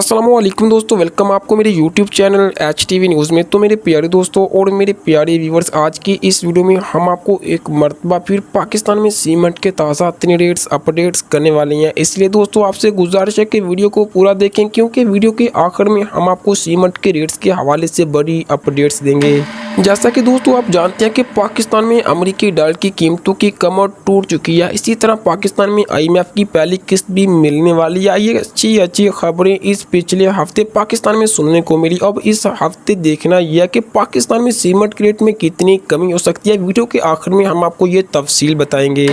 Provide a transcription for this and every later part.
अस्सलामुअलैकुम दोस्तों, वेलकम आपको मेरे YouTube चैनल HTV न्यूज़ में। तो मेरे प्यारे दोस्तों और मेरे प्यारे व्यूवर्स, आज की इस वीडियो में हम आपको एक मरतबा फिर पाकिस्तान में सीमेंट के ताज़ा तरीन रेट्स अपडेट्स करने वाले हैं। इसलिए दोस्तों आपसे गुजारिश है कि वीडियो को पूरा देखें, क्योंकि वीडियो के आखिर में हम आपको सीमेंट के रेट्स के हवाले से बड़ी अपडेट्स देंगे। जैसा कि दोस्तों आप जानते हैं कि पाकिस्तान में अमेरिकी डॉलर की कीमतों की कमर टूट चुकी है। इसी तरह पाकिस्तान में IMF की पहली किस्त भी मिलने वाली है। ये अच्छी खबरें इस पिछले हफ्ते पाकिस्तान में सुनने को मिली। अब इस हफ्ते देखना यह है कि पाकिस्तान में सीमेंट के रेट में कितनी कमी हो सकती है। वीडियो के आखिर में हम आपको ये तफसील बताएंगे।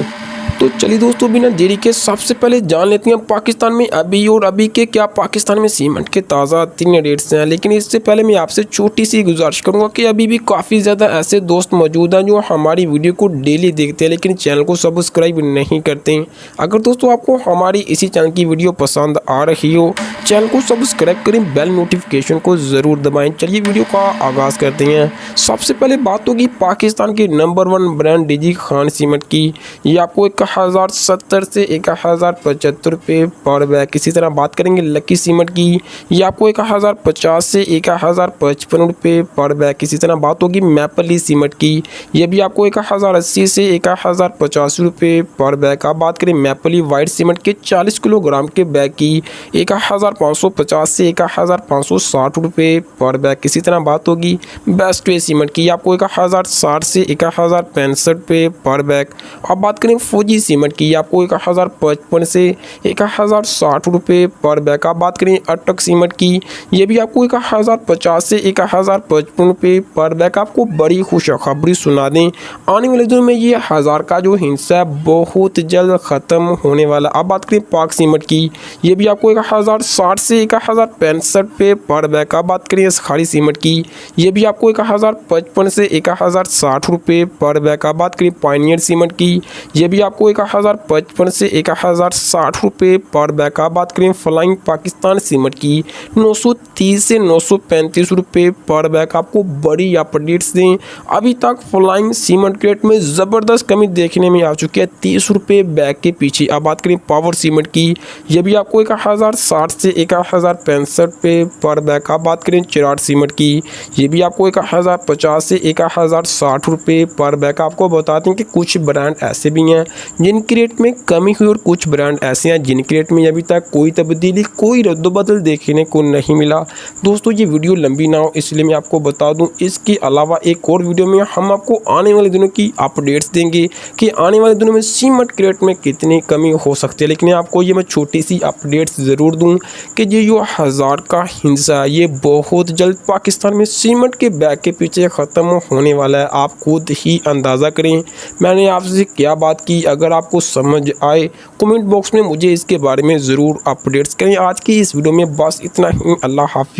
तो चलिए दोस्तों, बिना देरी के सबसे पहले जान लेते हैं पाकिस्तान में अभी के क्या पाकिस्तान में सीमेंट के ताज़ा तरीन रेट्स हैं। लेकिन इससे पहले मैं आपसे छोटी सी गुजारिश करूंगा कि अभी भी काफ़ी ज़्यादा ऐसे दोस्त मौजूद हैं जो हमारी वीडियो को डेली देखते हैं लेकिन चैनल को सब्सक्राइब नहीं करते हैं। अगर दोस्तों आपको हमारी इसी चैनल की वीडियो पसंद आ रही हो, चैनल को सब्सक्राइब करें, बेल नोटिफिकेशन को ज़रूर दबाएँ। चलिए वीडियो का आगाज़ करते हैं। सबसे पहले बात होगी पाकिस्तान के number 1 brand DG Khan cement की। ये आपको 1070 से 1075 रुपये पर बैग। इसी तरह बात करेंगे लकी सीमेंट की। ये आपको 1050 से 1055 रुपये पर बैग। इसी तरह बात होगी मैपली सीमेंट की। ये भी आपको 1080 से 1050 रुपये पर बैग। अब बात करें मैपली वाइट सीमेंट के 40 किलोग्राम के बैग की, 1550 से 1560 रुपये पर बैग। इसी तरह बात होगी बेस्ट वे सीमेंट की। आपको 1060 से 1065 रुपये पर बैग। अब बात करें फौजी सीमेंट की। आपको 1055 से 1060 रुपये पर बैग। आप बात करें अटक सीमेंट की। ये भी आपको 1050 से 1055 रुपये पर बैग। आपको बड़ी खुशखबरी सुना दें, आने वाले दिनों में ये 1000 का जो हिस्सा है बहुत जल्द ख़त्म होने वाला। अब बात करें पाक सीमेंट की। ये भी आपको 1060 से 1065 रुपये पर बैग। अब बात करें खाड़ी सीमेंट की। ये भी आपको 1055 से 1060 रुपये पर बैग। अब बात करें पायनियर सीमेंट की। ये भी आपको 1055 से 1060 रुपये पर बैग। आप बात करें फ्लाइंग पाकिस्तान सीमेंट की, 930 से 935 रुपये पर बैग। आपको बड़ी अपडेट्स दें, अभी तक फ्लाइंग सीमेंट के रेट में ज़बरदस्त कमी देखने में आ चुकी है, 30 रुपये बैग के पीछे। अब बात करें पावर सीमेंट की। ये भी आपको 1060 से 1065 रुपये पर बैग। आप बात करें चिराट सीमेंट की। ये भी आपको 1050 से 1060 रुपये पर बैग। आपको बताते हैं कि कुछ ब्रांड ऐसे भी हैं जिनके रेट में कमी हुई और कुछ ब्रांड ऐसे हैं जिनके रेट में अभी तक कोई तब्दीली, कोई रद्दबदल देखने को नहीं मिला। दोस्तों ये वीडियो लंबी ना हो इसलिए मैं आपको बता दूं, इसके अलावा एक और वीडियो में हम आपको आने वाले दिनों की अपडेट्स देंगे कि आने वाले दिनों में सीमेंट के रेट में कितनी कमी हो सकती है। लेकिन आपको ये मैं छोटी सी अपडेट्स ज़रूर दूँ कि ये जो 1000 का हिस्सा ये बहुत जल्द पाकिस्तान में सीमेंट के बैग के पीछे ख़त्म होने वाला है। आप खुद ही अंदाज़ा करें मैंने आपसे क्या बात की। अगर आपको समझ आए कमेंट बॉक्स में मुझे इसके बारे में ज़रूर अपडेट्स करें। आज की इस वीडियो में बस इतना ही। अल्लाह हाफिज़।